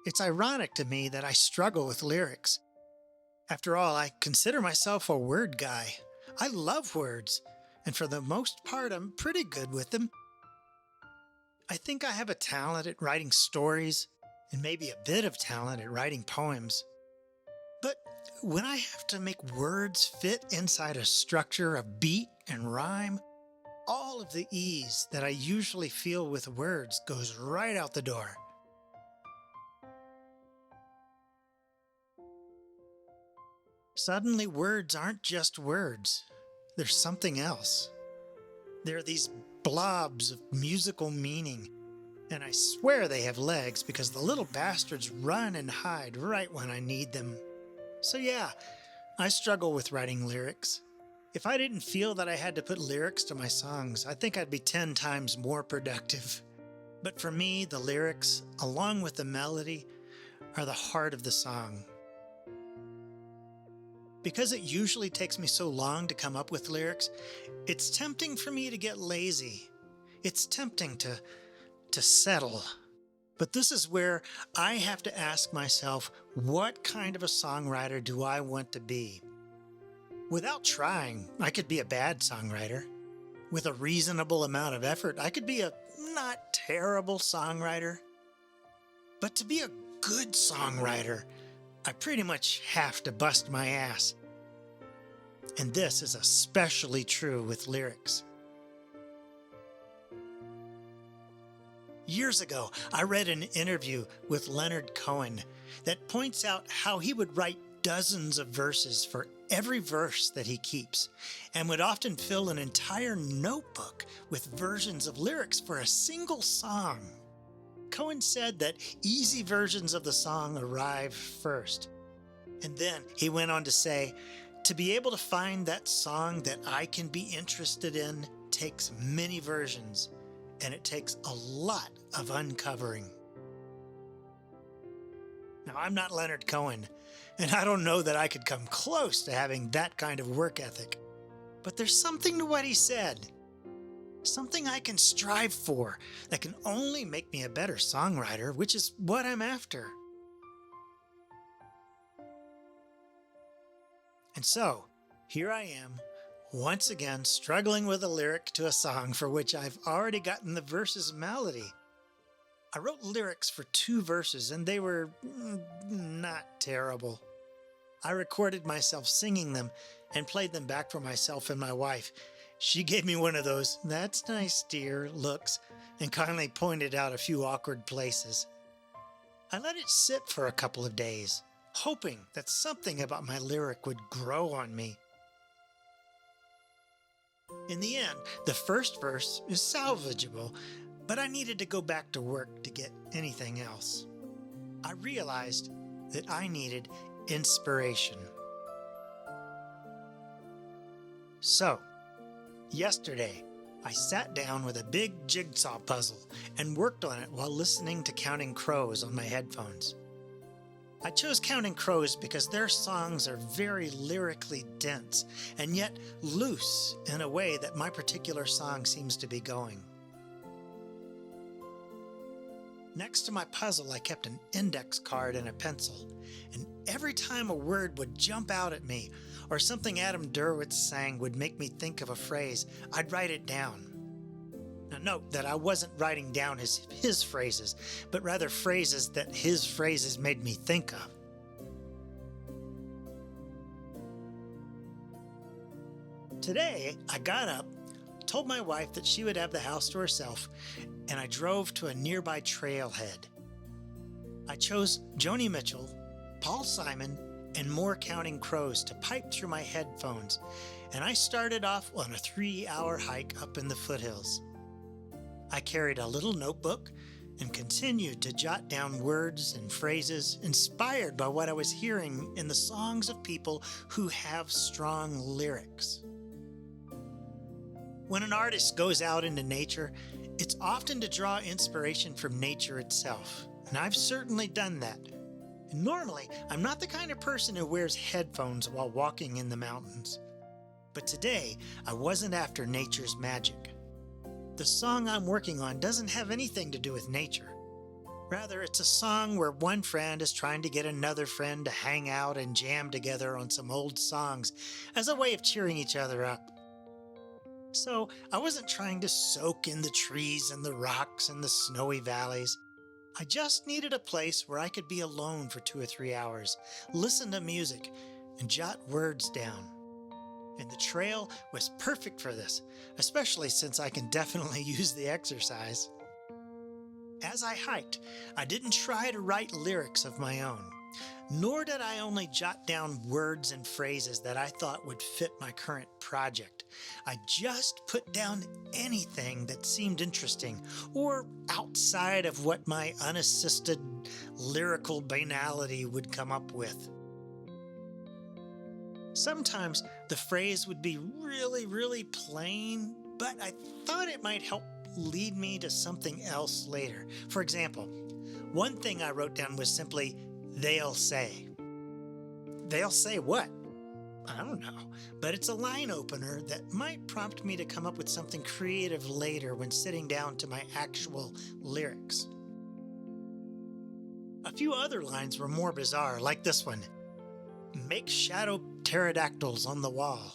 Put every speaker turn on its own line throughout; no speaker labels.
It's ironic to me that I struggle with lyrics. After all, I consider myself a word guy. I love words, and for the most part, I'm pretty good with them. I think I have a talent at writing stories, and maybe a bit of talent at writing poems. But when I have to make words fit inside a structure of beat and rhyme, all of the ease that I usually feel with words goes right out the door. Suddenly, words aren't just words, they're something else. They're these blobs of musical meaning, and I swear they have legs because the little bastards run and hide right when I need them. So, yeah, I struggle with writing lyrics. If I didn't feel that I had to put lyrics to my songs, I think I'd be 10 times more productive. But for me, the lyrics, along with the melody, are the heart of the song. Because it usually takes me so long to come up with lyrics, it's tempting for me to get lazy. It's tempting to settle. But this is where I have to ask myself, what kind of a songwriter do I want to be? Without trying, I could be a bad songwriter. With a reasonable amount of effort, I could be a not terrible songwriter. But to be a good songwriter, I pretty much have to bust my ass. And this is especially true with lyrics. Years ago, I read an interview with Leonard Cohen that points out how he would write dozens of verses for every verse that he keeps, and would often fill an entire notebook with versions of lyrics for a single song. Cohen said that easy versions of the song arrive first. And then he went on to say, to be able to find that song that I can be interested in takes many versions, and it takes a lot of uncovering. Now, I'm not Leonard Cohen, and I don't know that I could come close to having that kind of work ethic. But there's something to what he said. Something I can strive for that can only make me a better songwriter, which is what I'm after. And so, here I am, once again struggling with a lyric to a song for which I've already gotten the verse's melody. I wrote lyrics for 2 verses, and they were not terrible. I recorded myself singing them and played them back for myself and my wife. She gave me one of those, "That's nice, dear," looks, and kindly pointed out a few awkward places. I let it sit for a couple of days, hoping that something about my lyric would grow on me. In the end, the first verse is salvageable, but I needed to go back to work to get anything else. I realized that I needed inspiration. So, yesterday, I sat down with a big jigsaw puzzle and worked on it while listening to Counting Crows on my headphones. I chose Counting Crows because their songs are very lyrically dense and yet loose in a way that my particular song seems to be going. Next to my puzzle, I kept an index card and a pencil, and every time a word would jump out at me or something Adam Duritz sang would make me think of a phrase, I'd write it down. Now note that I wasn't writing down his phrases, but rather phrases that his phrases made me think of. Today, I got up, told my wife that she would have the house to herself, and I drove to a nearby trailhead. I chose Joni Mitchell, Paul Simon, and more Counting Crows to pipe through my headphones, and I started off on a 3-hour hike up in the foothills. I carried a little notebook and continued to jot down words and phrases inspired by what I was hearing in the songs of people who have strong lyrics. When an artist goes out into nature, it's often to draw inspiration from nature itself, and I've certainly done that. And normally, I'm not the kind of person who wears headphones while walking in the mountains. But today, I wasn't after nature's magic. The song I'm working on doesn't have anything to do with nature. Rather, it's a song where one friend is trying to get another friend to hang out and jam together on some old songs as a way of cheering each other up. So I wasn't trying to soak in the trees and the rocks and the snowy valleys. I just needed a place where I could be alone for 2 or 3 hours, listen to music, and jot words down. And the trail was perfect for this, especially since I can definitely use the exercise. As I hiked, I didn't try to write lyrics of my own, nor did I only jot down words and phrases that I thought would fit my current project. I just put down anything that seemed interesting or outside of what my unassisted lyrical banality would come up with. Sometimes the phrase would be really, really plain, but I thought it might help lead me to something else later. For example, one thing I wrote down was simply, "They'll say." They'll say what? I don't know, but it's a line opener that might prompt me to come up with something creative later when sitting down to my actual lyrics. A few other lines were more bizarre, like this one: "Make shadow pterodactyls on the wall."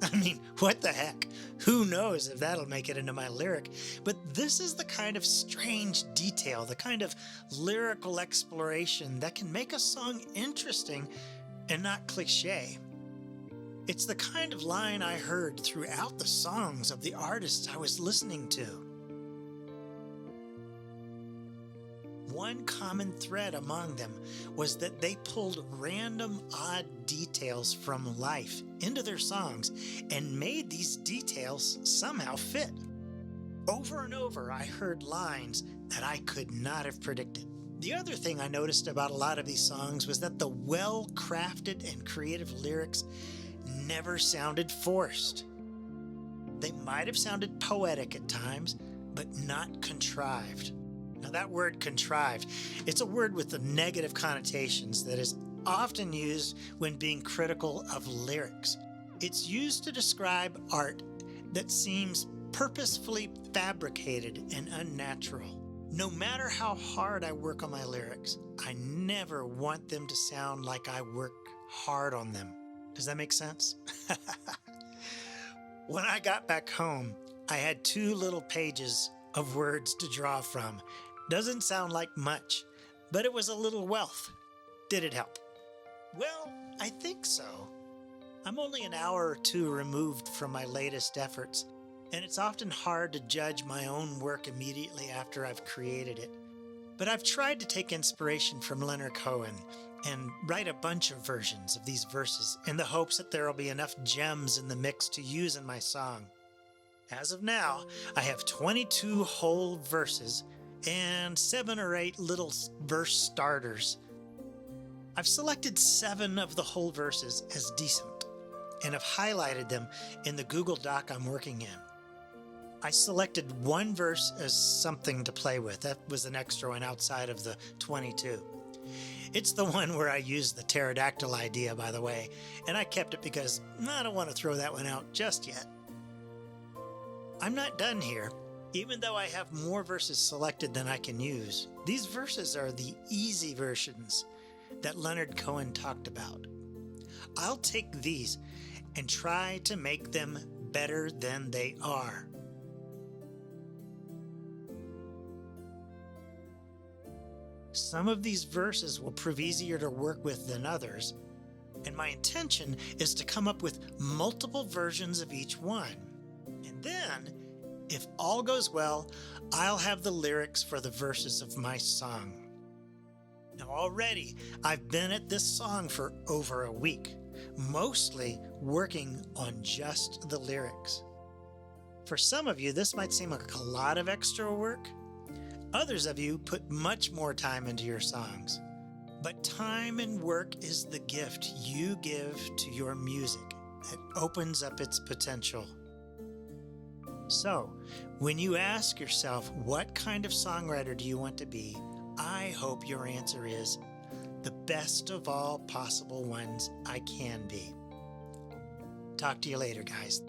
I mean, what the heck? Who knows if that'll make it into my lyric? But this is the kind of strange detail, the kind of lyrical exploration that can make a song interesting and not cliche. It's the kind of line I heard throughout the songs of the artists I was listening to. One common thread among them was that they pulled random odd details from life into their songs and made these details somehow fit. Over and over, I heard lines that I could not have predicted. The other thing I noticed about a lot of these songs was that the well-crafted and creative lyrics never sounded forced. They might have sounded poetic at times, but not contrived. Now that word contrived, it's a word with the negative connotations that is often used when being critical of lyrics. It's used to describe art that seems purposefully fabricated and unnatural. No matter how hard I work on my lyrics, I never want them to sound like I work hard on them. Does that make sense? When I got back home, I had 2 little pages of words to draw from. Doesn't sound like much, but it was a little wealth. Did it help? Well, I think so. I'm only an hour or 2 removed from my latest efforts, and it's often hard to judge my own work immediately after I've created it. But I've tried to take inspiration from Leonard Cohen and write a bunch of versions of these verses in the hopes that there will be enough gems in the mix to use in my song. As of now, I have 22 whole verses and 7 or 8 little verse starters. I've selected 7 of the whole verses as decent and have highlighted them in the Google Doc I'm working in. I selected 1 verse as something to play with. That was an extra one outside of the 22. It's the one where I used the pterodactyl idea, by the way, and I kept it because I don't want to throw that one out just yet. I'm not done here. Even though I have more verses selected than I can use, these verses are the easy versions that Leonard Cohen talked about. I'll take these and try to make them better than they are. Some of these verses will prove easier to work with than others, and my intention is to come up with multiple versions of each one. And then, if all goes well, I'll have the lyrics for the verses of my song. Now already, I've been at this song for over a week, mostly working on just the lyrics. For some of you, this might seem like a lot of extra work. Others of you put much more time into your songs. But time and work is the gift you give to your music that opens up its potential. So, when you ask yourself, what kind of songwriter do you want to be? I hope your answer is the best of all possible ones I can be. Talk to you later, guys.